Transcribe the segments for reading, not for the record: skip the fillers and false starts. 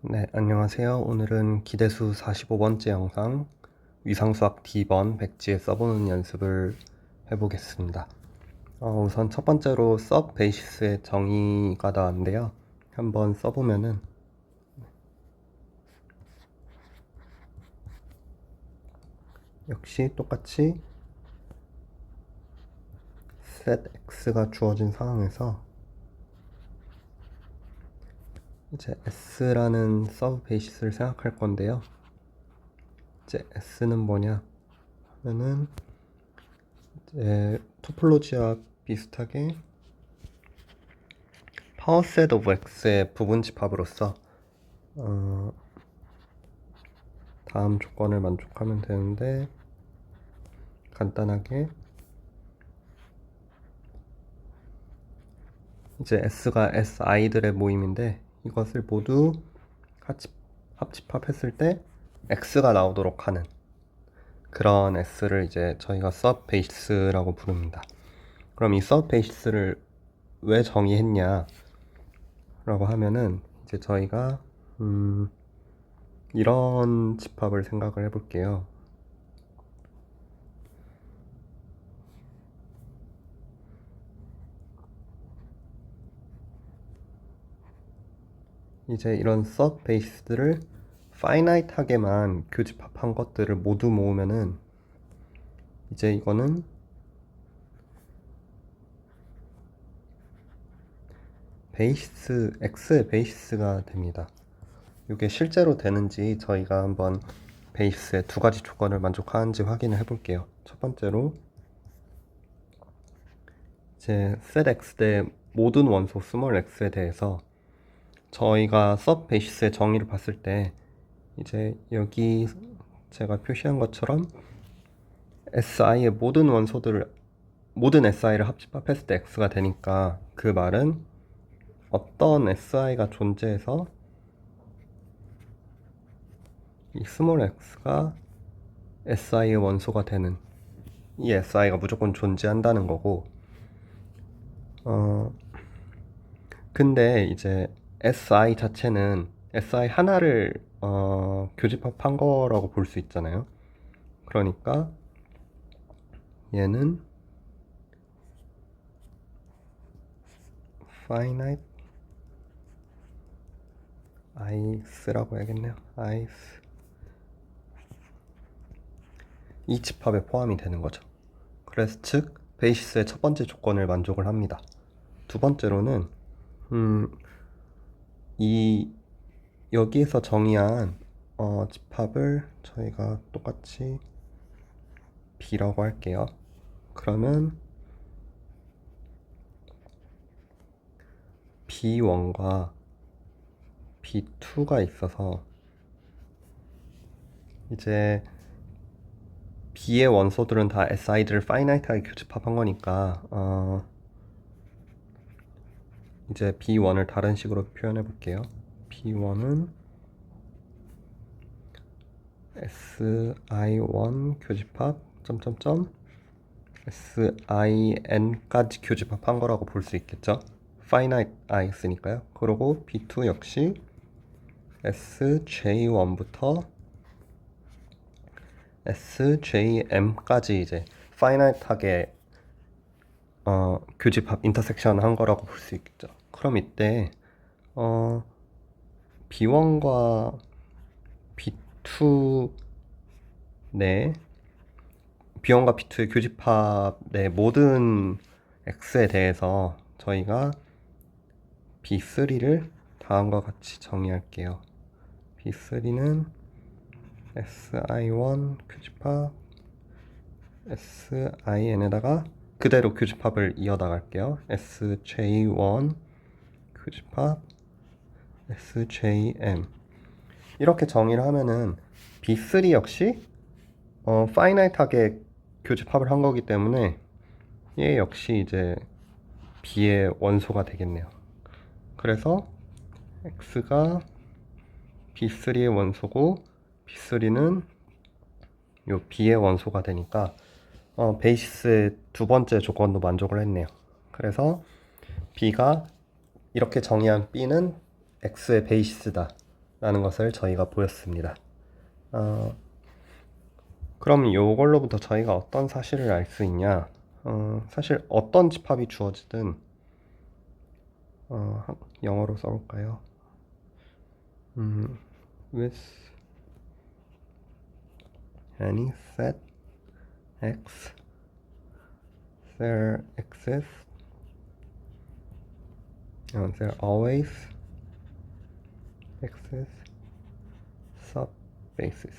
네, 안녕하세요. 오늘은 기대수 45번째 영상 위상수학 D번 백지에 써보는 연습을 해보겠습니다. 우선 첫 번째로 sub basis의 정의가 나왔는데요. 한번 써보면은 역시 똑같이 set x가 주어진 상황에서 이제 s라는 sub basis를 생각할 건데요. 이제 s는 뭐냐 하면은 이제 토폴로지와 비슷하게 파워 셋 오브 x의 부분 집합으로서 다음 조건을 만족하면 되는데, 간단하게 이제 S가 SI들의 모임인데 이것을 모두 합집합했을 때 X가 나오도록 하는 그런 S를 이제 저희가 sub basis라고 부릅니다. 그럼 이 sub basis를 왜 정의했냐 라고 하면은 이제 저희가 이런 집합을 생각을 해볼게요. 이제 이런 sub basis들을 finite하게만 교집합한 것들을 모두 모으면은 이제 이거는 베이스, x의 베이스가 됩니다. 이게 실제로 되는지 저희가 한번 베이스의 두 가지 조건을 만족하는지 확인을 해볼게요. 첫 번째로 이제 set x의 모든 원소 스몰 x에 대해서 저희가 sub 베이스의 정의를 봤을 때 이제 여기 제가 표시한 것처럼 si의 모든 원소들을 모든 si를 합집합했을 때 x가 되니까 그 말은 어떤 si가 존재해서 이 스몰 x가 si의 원소가 되는 이 si가 무조건 존재한다는 거고, 근데 이제 si 자체는 si 하나를 교집합한 거라고 볼 수 있잖아요. 그러니까 얘는 finite is라고 해야겠네요. is 이 집합에 포함이 되는 거죠. 그래서 즉 베이시스의 첫 번째 조건을 만족을 합니다. 두 번째로는 이 여기에서 정의한 집합을 저희가 똑같이 B라고 할게요. 그러면 B1과 B2가 있어서 이제 B의 원소들은 다 SI들을 파이나이트하게 교집합한 거니까 이제 B1을 다른 식으로 표현해 볼게요. B1은 SI1 교집합 점점점 SIN까지 교집합한 거라고 볼 수 있겠죠. finite is니까요. 그리고 B2 역시 SJ1부터 SJM까지 이제 finite하게 교집합 인터섹션 한 거라고 볼 수 있겠죠. 그럼 이때 B1과 B2 내 B1과 B2의 교집합 내 모든 X에 대해서 저희가 B3를 다음과 같이 정의할게요. B3는 SI1 교집합 SIN에다가 그대로 교집합을 이어나갈게요. SJ1 교집합 SJM 이렇게 정의를 하면은 B3 역시 파이나이트하게 교집합을 한 거기 때문에 얘 역시 이제 B의 원소가 되겠네요. 그래서 X가 B3의 원소고 B3는 요 B의 원소가 되니까 베이시스의 두 번째 조건도 만족을 했네요. 그래서 B가 이렇게 정의한 B는 X의 베이시스다 라는 것을 저희가 보였습니다. 그럼 이걸로부터 저희가 어떤 사실을 알 수 있냐? 사실 어떤 집합이 주어지든 영어로 써볼까요? With any set x, there exists, there always exists subbasis.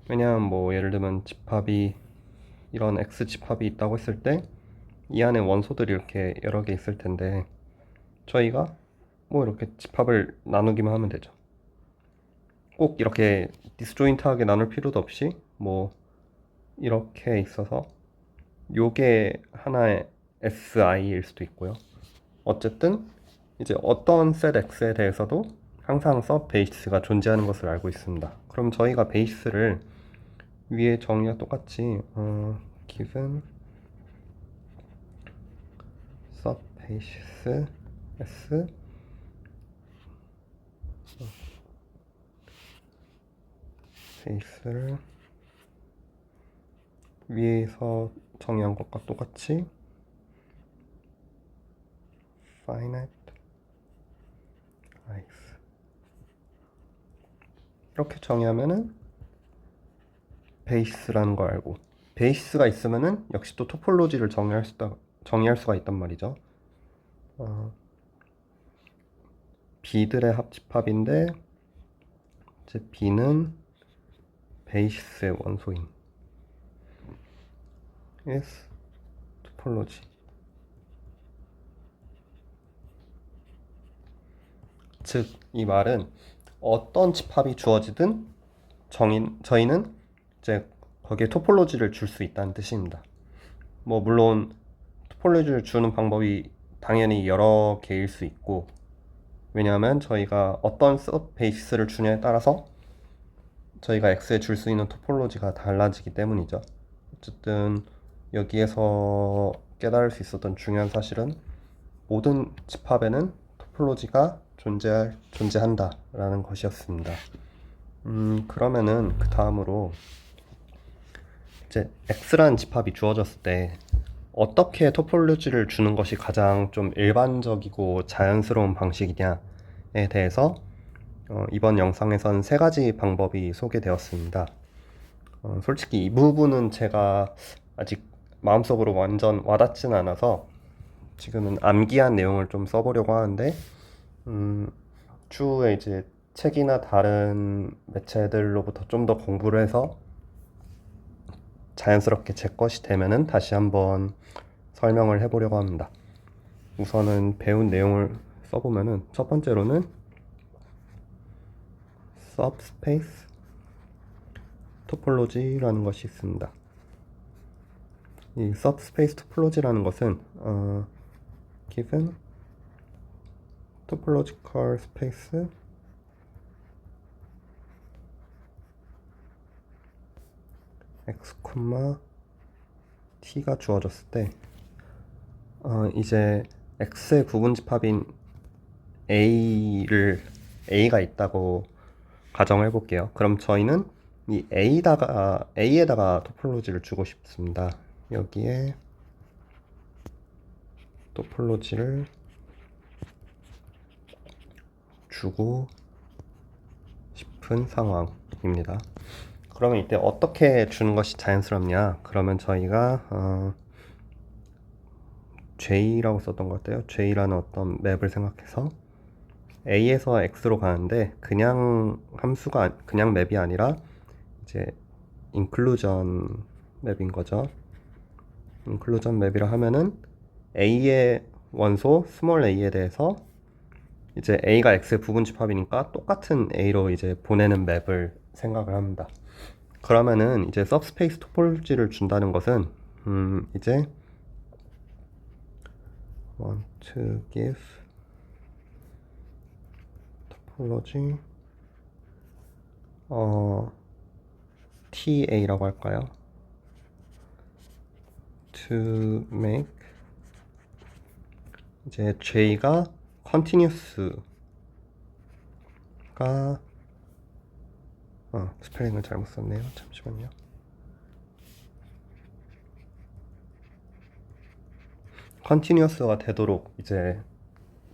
왜냐하면 뭐 예를 들면 집합이 이런 x 집합이 있다고 했을 때 이 안에 원소들이 이렇게 여러 개 있을 텐데 저희가 뭐 이렇게 집합을 나누기만 하면 되죠. 꼭 이렇게 디스조인트하게 나눌 필요도 없이 뭐 이렇게 있어서 요게 하나의 SI일 수도 있고요. 어쨌든 이제 어떤 셋 X에 대해서도 항상 서브 베이스가 존재하는 것을 알고 있습니다. 그럼 저희가 베이스를 위에 정의와 똑같이 given sub base S 베이스를 위에서 정의한 것과 똑같이 finite ice 이렇게 정의하면은 베이스라는 걸 알고 베이스가 있으면은 역시 또 토폴로지를 정의할 수가 있단 말이죠. B들의 합집합인데 이제 B는 베이스의 원소인 is 토폴로지. 즉, 이 말은 어떤 집합이 주어지든 저희는 이제 거기에 토폴로지를 줄 수 있다는 뜻입니다. 뭐 물론 토폴로지를 주는 방법이 당연히 여러 개일 수 있고 왜냐하면 저희가 어떤 서브 베이스를 주냐에 따라서 저희가 X에 줄 수 있는 토폴로지가 달라지기 때문이죠. 어쨌든 여기에서 깨달을 수 있었던 중요한 사실은 모든 집합에는 토폴로지가 존재한다 라는 것이었습니다. 그러면은 그 다음으로 이제 X라는 집합이 주어졌을 때 어떻게 토폴로지를 주는 것이 가장 좀 일반적이고 자연스러운 방식이냐에 대해서 이번 영상에선 3가지 방법이 소개되었습니다. 솔직히 이 부분은 제가 아직 마음속으로 완전 와닿진 않아서 지금은 암기한 내용을 좀 써보려고 하는데 추후에 이제 책이나 다른 매체들로부터 좀 더 공부를 해서 자연스럽게 제 것이 되면은 다시 한번 설명을 해보려고 합니다. 우선은 배운 내용을 써보면은 첫 번째로는 subspace 토폴로지라는 것이 있습니다. 이 subspace 토폴로지라는 것은 given topological space x, t가 주어졌을 때 이제 x의 구분집합인 a가 있다고 가정을 해볼게요. 그럼 저희는 이 a에다가 토폴로지를 주고 싶습니다. 여기에 토폴로지를 주고 싶은 상황입니다. 그러면 이때 어떻게 주는 것이 자연스럽냐? 그러면 저희가 J라고 썼던 것 같아요. J라는 어떤 맵을 생각해서 A에서 X로 가는데 그냥 맵이 아니라 이제 inclusion 맵인 거죠. inclusion 맵이라 하면은 A의 원소 small a에 대해서 이제 A가 X의 부분집합이니까 똑같은 A로 이제 보내는 맵을 생각을 합니다. 그러면은 이제 subspace 토폴로지를 준다는 것은 이제 want to give topology TA라고 할까요? to make 이제 J가 continuous 스펠링을 잘못 썼네요. 잠시만요. 컨티뉴어스가 되도록 이제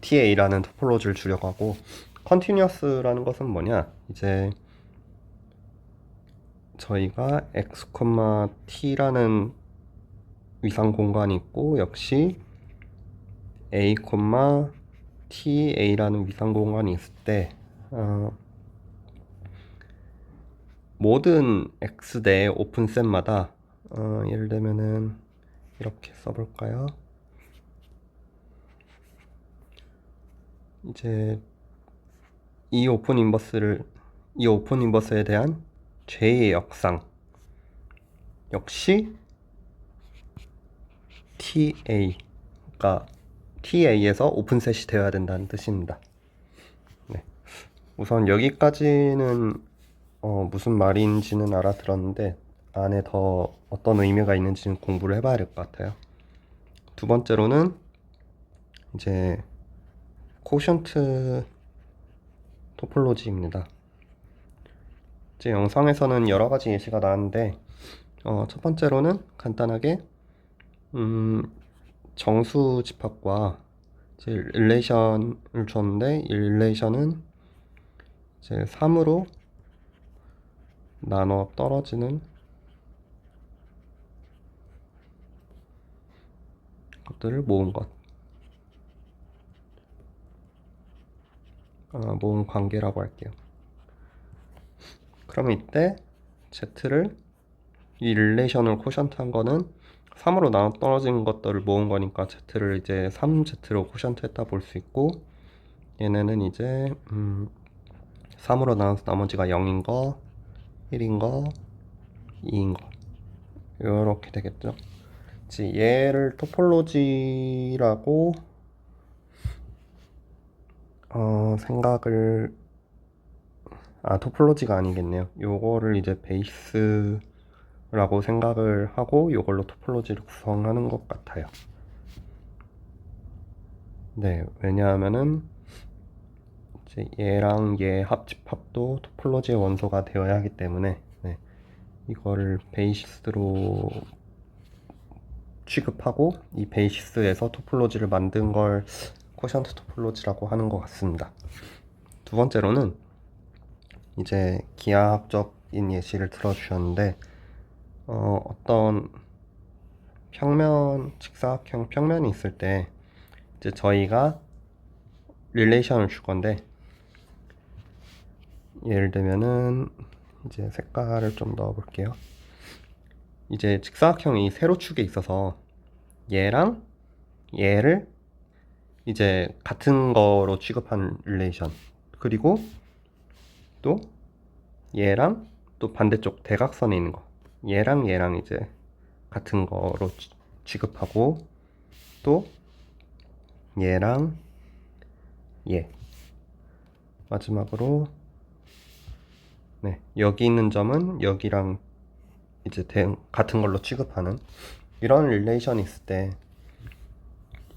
TA라는 토폴로지를 줄여가고, 컨티뉴어스라는 것은 뭐냐, 이제 저희가 x, t라는 위상 공간이 있고, 역시 a, ta라는 위상 공간이 있을 때 모든 x 대 오픈셋마다 예를 들면은 이렇게 써볼까요? 이제 이 오픈 인버스에 대한 J의 역상 역시 TA가 TA에서 오픈셋이 되어야 된다는 뜻입니다. 네. 우선 여기까지는 무슨 말인지는 알아들었는데 안에 더 어떤 의미가 있는지는 공부를 해봐야 될 것 같아요. 두 번째로는 이제 코션트 토폴로지입니다. 제 영상에서는 여러 가지 예시가 나왔는데 첫 번째로는 간단하게 정수 집합과 이제 릴레이션을 줬는데 이 릴레이션은 이제 3으로 나눠 떨어지는 것들을 모은 것, 모은 관계라고 할게요. 그러면 이때 Z를 이 릴레이션을 코션트한 거는 3으로 나눠 떨어진 것들을 모은 거니까 Z를 이제 3Z로 코션트 했다 볼 수 있고, 얘네는 이제 3으로 나눠서 나머지가 0인 거, 1인 거, 2인 거, 이렇게 되겠죠. 이제 얘를 토폴로지라고 생각을 토폴로지가 아니겠네요. 요거를 이제 베이스라고 생각을 하고 요걸로 토폴로지를 구성하는 것 같아요. 네, 왜냐하면은 이제 얘랑 얘 합집합도 토폴로지의 원소가 되어야 하기 때문에 이거를 베이시스로 취급하고 이 베이시스에서 토폴로지를 만든 걸 코션트 토폴로지라고 하는 것 같습니다. 두 번째로는 이제 기하학적인 예시를 들어주셨는데 어떤 직사각형 평면이 있을 때 이제 저희가 릴레이션을 줄 건데, 예를 들면은 이제 색깔을 좀 넣어 볼게요. 이제 직사각형이 세로축에 있어서 얘랑 얘를 이제 같은 거로 취급한 릴레이션, 그리고 또 얘랑 또 반대쪽 대각선에 있는 거, 얘랑 이제 같은 거로 취급하고, 또 얘랑 얘, 마지막으로 여기 있는 점은 여기랑 이제 같은 걸로 취급하는 이런 릴레이션이 있을 때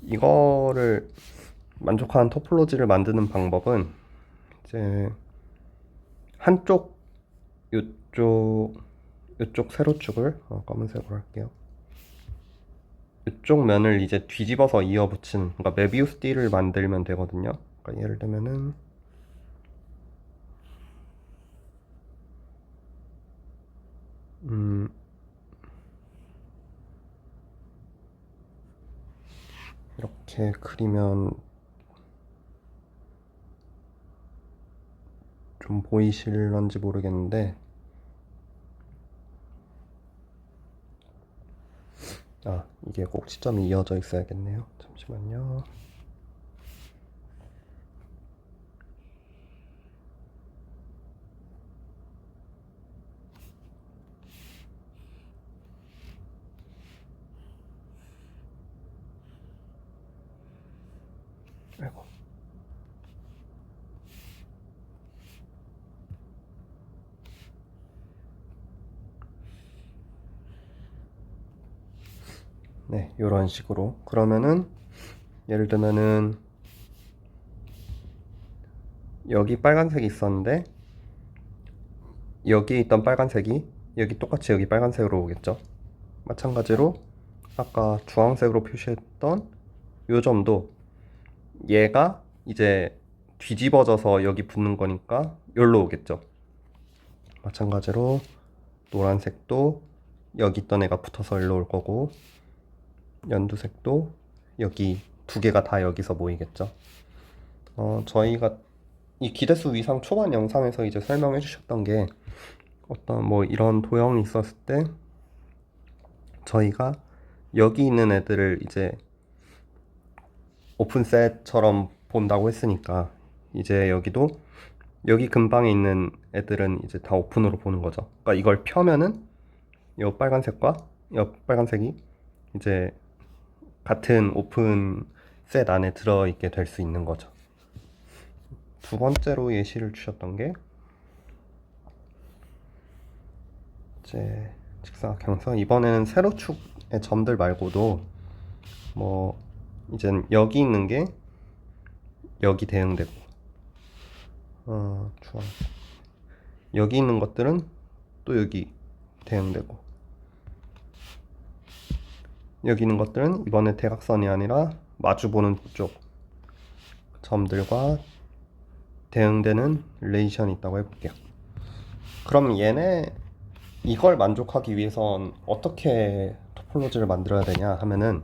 이거를 만족하는 토폴로지를 만드는 방법은 이제 한쪽 요쪽 세로축을 검은색으로 할게요. 이쪽 면을 이제 뒤집어서 이어붙인, 그러니까 메비우스 띠를 만들면 되거든요. 그러니까 예를 들면은 이렇게 그리면 좀 보이실런지 모르겠는데, 이게 꼭 시점이 이어져 있어야겠네요. 잠시만요. 아이고. 네, 이런 식으로. 그러면은 예를 들면은 여기 빨간색이 있었는데 여기 있던 빨간색이 여기 똑같이 여기 빨간색으로 오겠죠. 마찬가지로 아까 주황색으로 표시했던 요 점도 얘가 이제 뒤집어져서 여기 붙는 거니까 여기로 오겠죠. 마찬가지로 노란색도 여기 있던 애가 붙어서 여기로 올 거고, 연두색도 여기 두 개가 다 여기서 모이겠죠. 저희가 이 기대수 위상 초반 영상에서 이제 설명해 주셨던 게 어떤 뭐 이런 도형이 있었을 때 저희가 여기 있는 애들을 이제 오픈셋처럼 본다고 했으니까 이제 여기도 여기 근방에 있는 애들은 이제 다 오픈으로 보는 거죠. 그러니까 이걸 펴면은 이 빨간색과 이 빨간색이 이제 같은 오픈 셋 안에 들어있게 될 수 있는 거죠. 두 번째로 예시를 주셨던 게 이제 직사각형에서 이번에는 세로축의 점들 말고도 뭐 이젠 여기 있는 게 여기 대응되고 주황 여기 있는 것들은 또 여기 대응되고 여기 있는 것들은 이번에 대각선이 아니라 마주보는 쪽 점들과 대응되는 릴레이션이 있다고 해볼게요. 그럼 얘네 이걸 만족하기 위해선 어떻게 토폴로지를 만들어야 되냐 하면은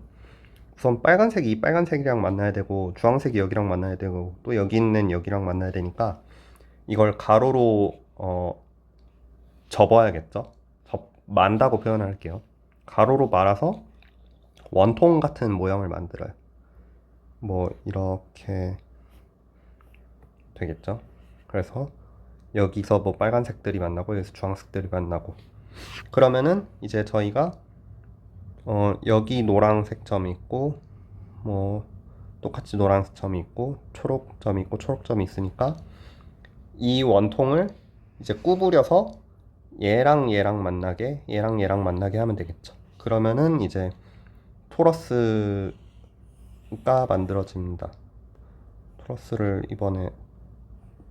우선 빨간색이 이 빨간색이랑 만나야 되고 주황색이 여기랑 만나야 되고 또 여기 있는 여기랑 만나야 되니까 이걸 가로로 접어야겠죠. 만다고 표현할게요. 가로로 말아서 원통 같은 모양을 만들어요. 뭐 이렇게 되겠죠. 그래서 여기서 뭐 빨간색들이 만나고 여기서 주황색들이 만나고 그러면은 이제 저희가 여기 노란색 점이 있고 뭐 똑같이 노란색 점이 있고 초록 점이 있고 초록 점이 있으니까 이 원통을 이제 구부려서 얘랑 얘랑 만나게 얘랑 얘랑 만나게 하면 되겠죠. 그러면은 이제 토러스가 만들어집니다. 토러스를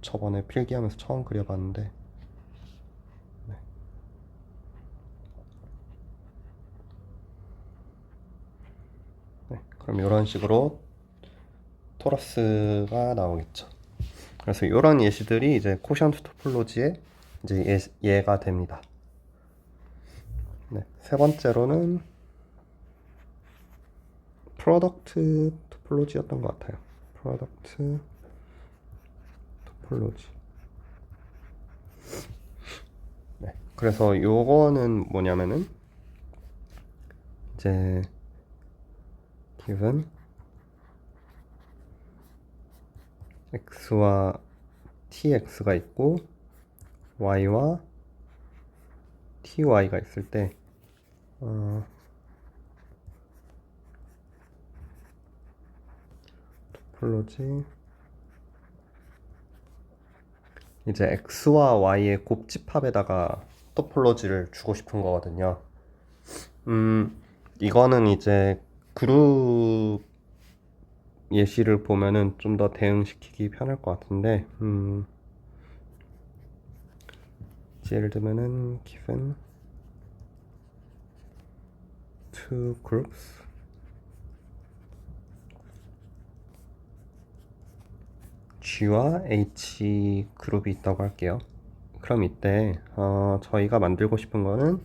저번에 필기하면서 처음 그려봤는데 네, 그럼 이런 식으로 토러스가 나오겠죠. 그래서 이런 예시들이 이제 코션트 토폴로지의 이제 예가 됩니다. 네, 세 번째로는 프로덕트 토폴로지였던 것 같아요. 프로덕트 토폴로지. 네, 그래서 요거는 뭐냐면은 이제 given x와 tx가 있고 y와 ty가 있을 때 토폴로지 이제 x와 y의 곱집합에다가 토폴로지를 주고 싶은 거거든요. 이거는 이제 그룹 예시를 보면은 좀 더 대응시키기 편할 것 같은데, 예를 들면은 given two groups G와 H 그룹이 있다고 할게요. 그럼 이때 저희가 만들고 싶은 거는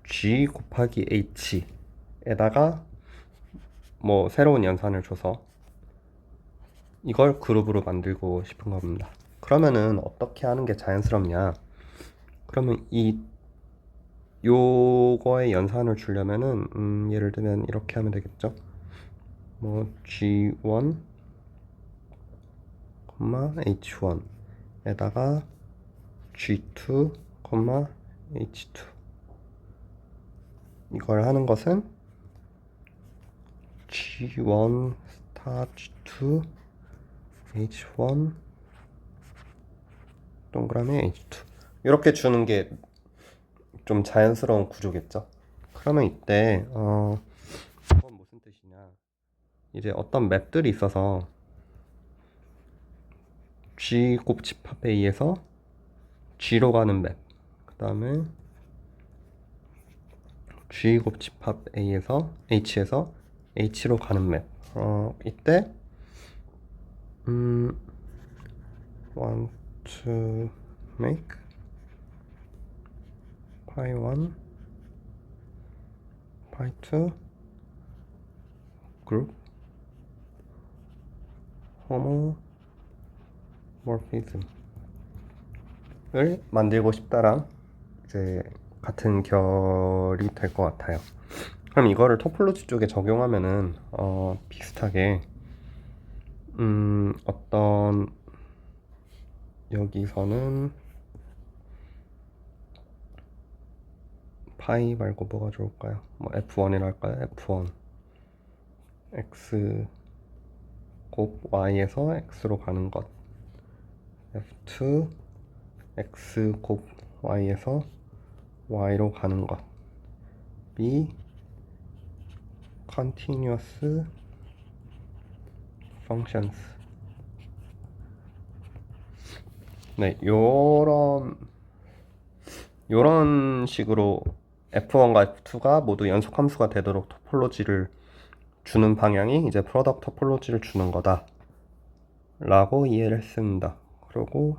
G 곱하기 H에다가 뭐 새로운 연산을 줘서 이걸 그룹으로 만들고 싶은 겁니다. 그러면은 어떻게 하는 게 자연스럽냐? 그러면 요거의 연산을 주려면은 예를 들면 이렇게 하면 되겠죠. 뭐 G1, H1에다가 G2, H2 이걸 하는 것은 G1 스타 G2 H1 동그라미 H2 이렇게 주는 게 좀 자연스러운 구조겠죠. 그러면 이때 이건 무슨 뜻이냐? 이제 어떤 맵들이 있어서 G 곱집합에 의해서 G로 가는 맵, 그 다음에 G 곱집합에 의해서 H에서 H로 가는 맵. 이때 want to make pi1, pi2 group homomorphism을 만들고 싶다랑 이제 같은 결이 될 것 같아요. 그럼 이거를 토폴로지 쪽에 적용하면은 비슷하게 어떤 여기서는 파이 말고 뭐가 좋을까요? 뭐 F1이라 할까요? F1 X 곱 Y에서 X로 가는 것, F2 X 곱 Y에서 Y로 가는 것, B continuous functions. 네, 요런 식으로 F1과 F2가 모두 연속 함수가 되도록 토폴로지를 주는 방향이 이제 프로덕트 토폴로지를 주는 거다 라고 이해를 했습니다. 그리고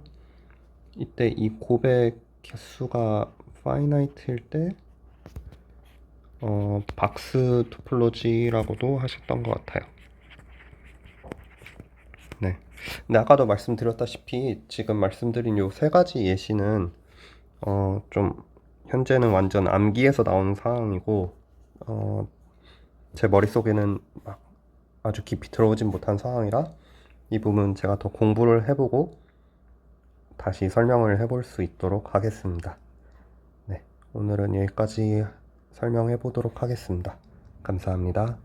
이때 이 고백 개수가 파이나이트일 때 박스 토폴로지라고도 하셨던 것 같아요. 네. 근데 아까도 말씀드렸다시피 지금 말씀드린 요 세 가지 예시는 좀 현재는 완전 암기에서 나온 상황이고 제 머릿속에는 막 아주 깊이 들어오진 못한 상황이라 이 부분 제가 더 공부를 해보고 다시 설명을 해볼 수 있도록 하겠습니다. 네, 오늘은 여기까지 설명해 보도록 하겠습니다. 감사합니다.